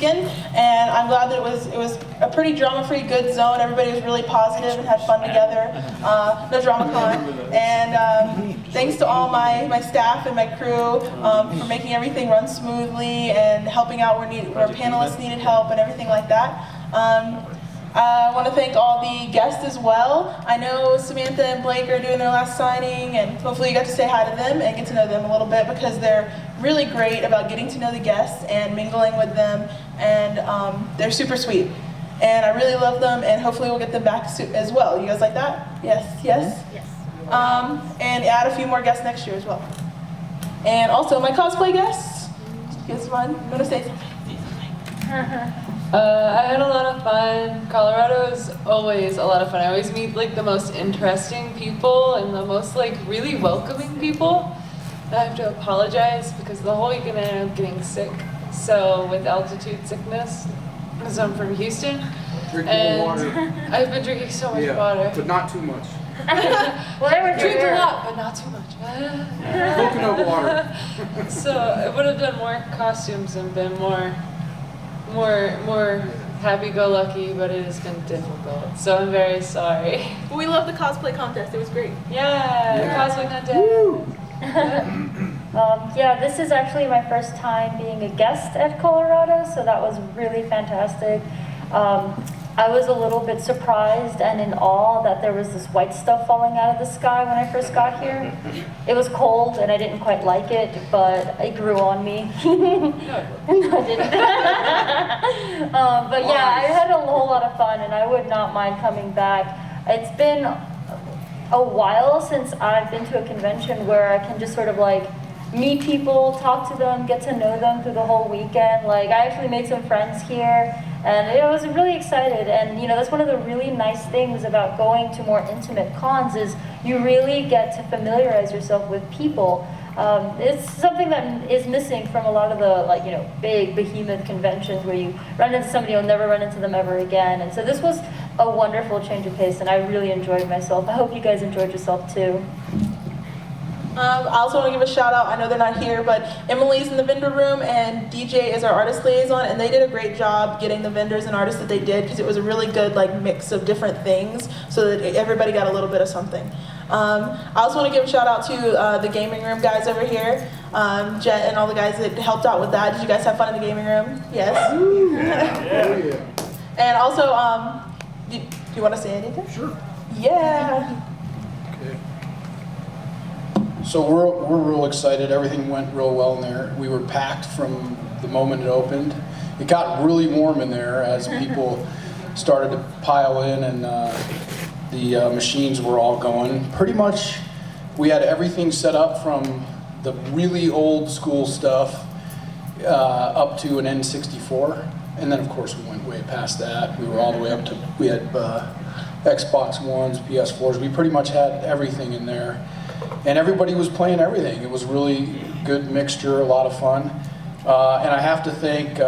weekend, and I'm glad that it was a pretty drama-free, good zone. Everybody was really positive and had fun together. No drama con. And thanks to all my staff and my crew for making everything run smoothly and helping out where panelists needed help and everything like that. I want to thank all the guests as well. I know Samantha and Blake are doing their last signing, and hopefully you got to say hi to them and get to know them a little bit, because they're really great about getting to know the guests and mingling with them, and they're super sweet. And I really love them, and hopefully we'll get them back as well. You guys like that? Yes? Yes? Yes. And add a few more guests next year as well. And also my cosplay guests. It's fun. You want to say something? I had a lot of fun. Colorado is always a lot of fun. I always meet like the most interesting people and the most like really welcoming people. I have to apologize because the whole weekend I ended up getting sick. So with altitude sickness, because I'm from Houston, Drink and more water. I've been drinking so much water. But not too much. Well, they were Drink a lot, but not too much. Coconut water. So I would have done more costumes and been more happy-go-lucky, but it has been difficult. So I'm very sorry. We love the cosplay contest. It was great. Yeah. Cosplay contest. Yeah, this is actually my first time being a guest at Colorado, so that was really fantastic. I was a little bit surprised and in awe that there was this white stuff falling out of the sky when I first got here. It was cold and I didn't quite like it, but it grew on me. No, I didn't. But yeah, I had a whole lot of fun and I would not mind coming back. It's been a while since I've been to a convention where I can just sort of like meet people, talk to them, get to know them through the whole weekend. Like I actually made some friends here, and I was really excited. And you know, that's one of the really nice things about going to more intimate cons is you really get to familiarize yourself with people. It's something that is missing from a lot of the big behemoth conventions where you run into somebody, you'll never run into them ever again. And so this was a wonderful change of pace, and I really enjoyed myself. I hope you guys enjoyed yourself too. I also want to give a shout out, I know they're not here, but Emily's in the vendor room and DJ is our artist liaison, and they did a great job getting the vendors and artists that they did, because it was a really good mix of different things so that everybody got a little bit of something. I also want to give a shout out to the gaming room guys over here, Jet and all the guys that helped out with that. Did you guys have fun in the gaming room? Yes? Yeah. And also, do you want to say anything? Sure. Yeah. Okay. So we're real excited. Everything went real well in there. We were packed from the moment it opened. It got really warm in there as people started to pile in, and the machines were all going. Pretty much, we had everything set up from the really old school stuff up to an N64, and then of course we went way past that. We were all the way up to, we had Xbox Ones, PS4s. We pretty much had everything in there. And everybody was playing everything. It was really good mixture, a lot of fun. And I have to thank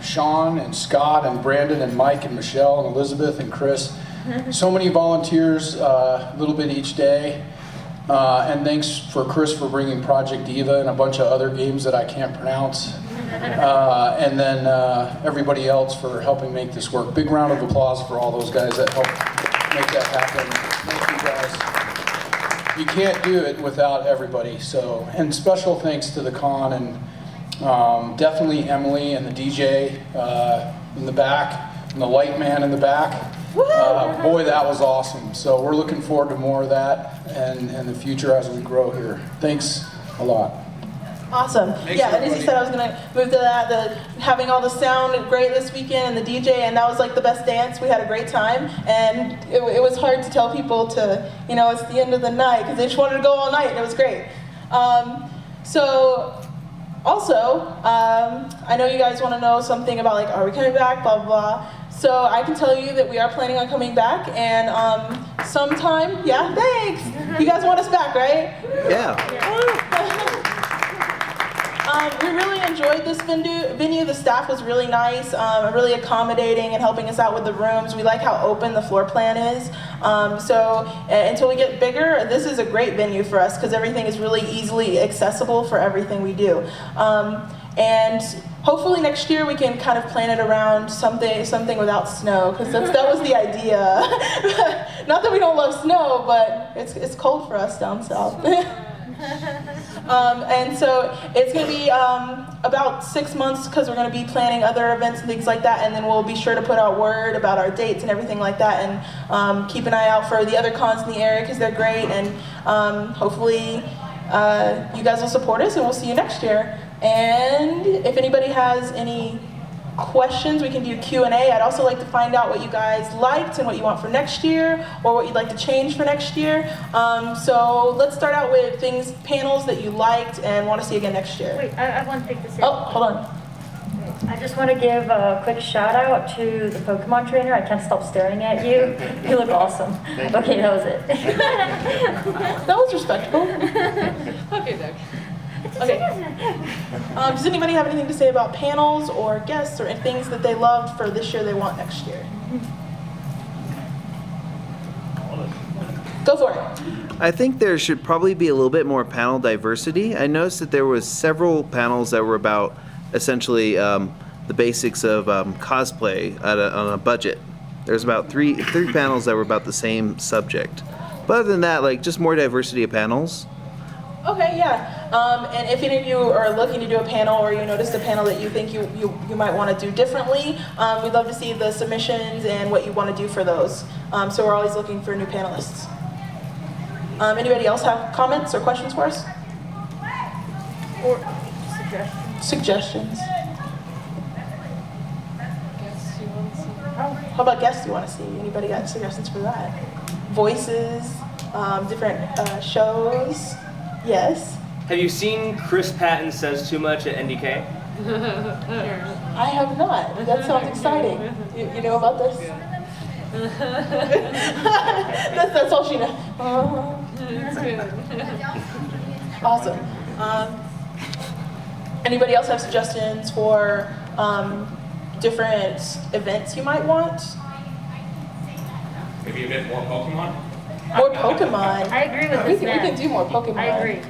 Sean and Scott and Brandon and Mike and Michelle and Elizabeth and Chris. So many volunteers, a little bit each day. And thanks for Chris for bringing Project Diva and a bunch of other games that I can't pronounce. And then everybody else for helping make this work. Big round of applause for all those guys that helped make that happen. Thank you guys. You can't do it without everybody. So, and special thanks to the con and definitely Emily and the DJ in the back and the light man in the back. Boy, that was awesome. So we're looking forward to more of that and the future as we grow here. Thanks a lot. Awesome. Yeah, and as you said, I was going to move to that, having all the sound great this weekend and the DJ, and that was like the best dance. We had a great time, and it was hard to tell people to, it's the end of the night, because they just wanted to go all night, and it was great. So, also, I know you guys want to know something about, are we coming back, blah, blah, blah. So I can tell you that we are planning on coming back, and sometime, yeah, thanks. You guys want us back, right? Yeah. We really enjoyed this venue. The staff was really nice, really accommodating and helping us out with the rooms. We like how open the floor plan is. So until we get bigger, this is a great venue for us because everything is really easily accessible for everything we do. And hopefully next year we can kind of plan it around something without snow, because that was the idea. Not that we don't love snow, but it's cold for us down south. And so it's going to be about 6 months, because we're going to be planning other events and things like that, and then we'll be sure to put out word about our dates and everything like that, and keep an eye out for the other cons in the area, because they're great, and hopefully you guys will support us, and we'll see you next year. And if anybody has any questions, we can do Q&A. I'd also like to find out what you guys liked and what you want for next year, or what you'd like to change for next year. So let's start out with panels that you liked and want to see again next year. Wait, I have one thing to say. Oh, hold on. I just want to give a quick shout out to the Pokemon trainer. I can't stop staring at you. You look awesome. Okay, that was it. That was respectful. Okay, Doug. Okay. Does anybody have anything to say about panels or guests or things that they loved for this year they want next year? Go for it. I think there should probably be a little bit more panel diversity. I noticed that there was several panels that were about essentially the basics of cosplay on a budget. There's about three panels that were about the same subject. But other than that, like just more diversity of panels. Okay, yeah. And if any of you are looking to do a panel, or you noticed a panel that you think you might want to do differently, we'd love to see the submissions and what you want to do for those. So we're always looking for new panelists. Anybody else have comments or questions for us? Or suggestions. Suggestions. Guess you want to see? How about guests you want to see? Anybody got suggestions for that? Voices, different shows. Yes. Have you seen Chris Patton Says Too Much at NDK? I have not, but that sounds exciting. You know about this? that's all she knows. It's good. Awesome. Anybody else have suggestions for different events you might want? Maybe a bit more Pokemon? More Pokemon. I agree with We this man. can do more Pokemon. I agree.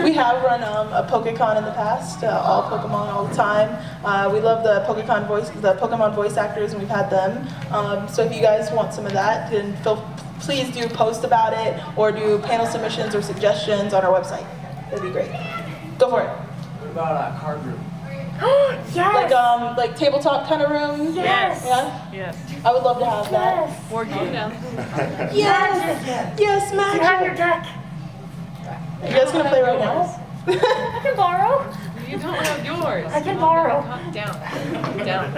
We have run a PokeCon in the past, all Pokemon all the time. We love the Pokemon voice actors, and we've had them. So if you guys want some of that, then please do post about it, or do panel submissions or suggestions on our website. That'd be great. Go for it. What about a card room? Yes. Like tabletop kind of room. Yes. Yeah. Yes. I would love to have that. Yes. Board game. Yes. Yes, You have your magic. deck. You guys gonna play right now? I can borrow. You don't have yours. I can borrow. Down. Down.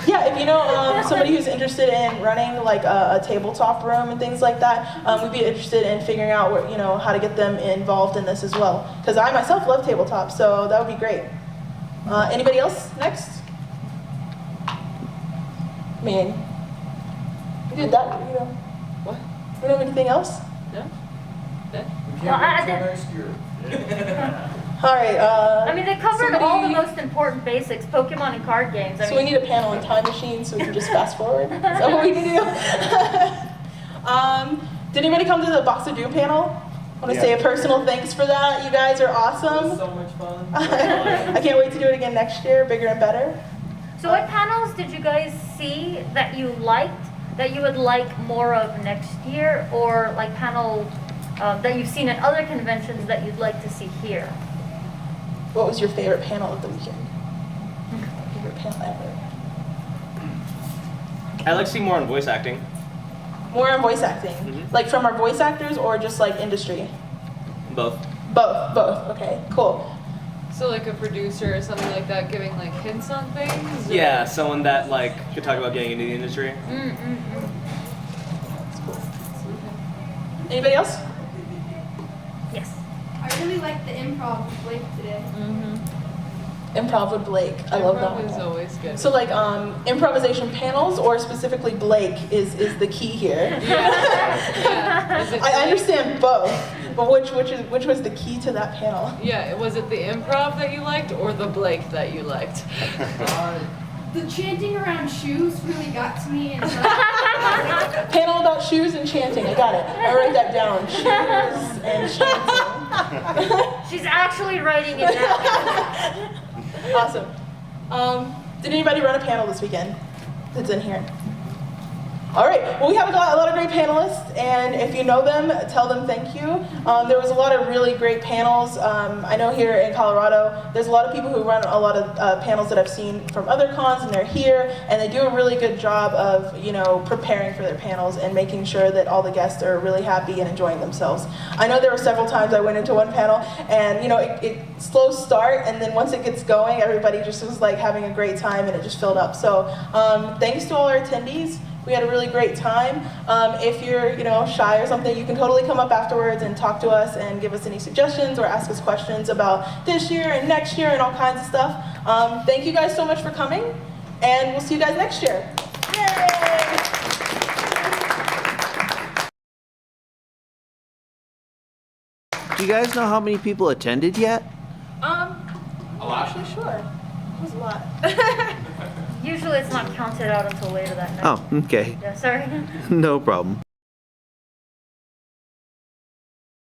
Yeah, if you know somebody who's interested in running like a tabletop room and things like that, we'd be interested in figuring out how to get them involved in this as well. Because I myself love tabletop, so that would be great. Anybody else next? I mean, we did that. What? We don't have anything else? No? Well, I did. All right. I mean, they covered all the most important basics, Pokemon and card games. So we need a panel and time machine so we can just fast forward. Is that what we need to do? Did anybody come to the Box of Doom panel? I want to say a personal thanks for that. You guys are awesome. So much fun. I can't wait to do it again next year, bigger and better. So what panels did you guys see that you liked, that you would like more of next year, or like panel that you've seen at other conventions that you'd like to see here? What was your favorite panel of the weekend? Favorite panel ever? I like seeing more on voice acting. More on voice acting. Like from our voice actors, or just like industry? Both. Both. Okay, cool. So like a producer or something like that giving like hints on things? Or- Yeah, someone that like could talk about getting into the industry. Anybody else? Yes. I really liked the improv with Blake today. Improv with Blake. I love that Improv is one. always good. So like improvisation panels, or specifically Blake is the key here. Yeah. Is it I like- understand both, but which was the key to that panel? Yeah, was it the improv that you liked or the Blake that you liked? The chanting around shoes really got to me. And Panel about shoes and chanting. I got it. I write that down. Shoes and chanting. She's actually writing it down. Awesome. Did anybody run a panel this weekend that's in here? All right, well, we have a lot of great panelists, and if you know them, tell them thank you. There was a lot of really great panels. I know here in Colorado, there's a lot of people who run a lot of panels that I've seen from other cons, and they're here, and they do a really good job of, preparing for their panels and making sure that all the guests are really happy and enjoying themselves. I know there were several times I went into one panel, and it slow start, and then once it gets going, everybody just was like having a great time, and it just filled up. So thanks to all our attendees. We had a really great time. If you're, shy or something, you can totally come up afterwards and talk to us and give us any suggestions or ask us questions about this year and next year and all kinds of stuff. Thank you guys so much for coming, and we'll see you guys next year. Yay! Do you guys know how many people attended yet? I'm not actually sure. It was a lot. Usually it's not counted out until later that night. Oh, okay. Yeah, sorry. No problem.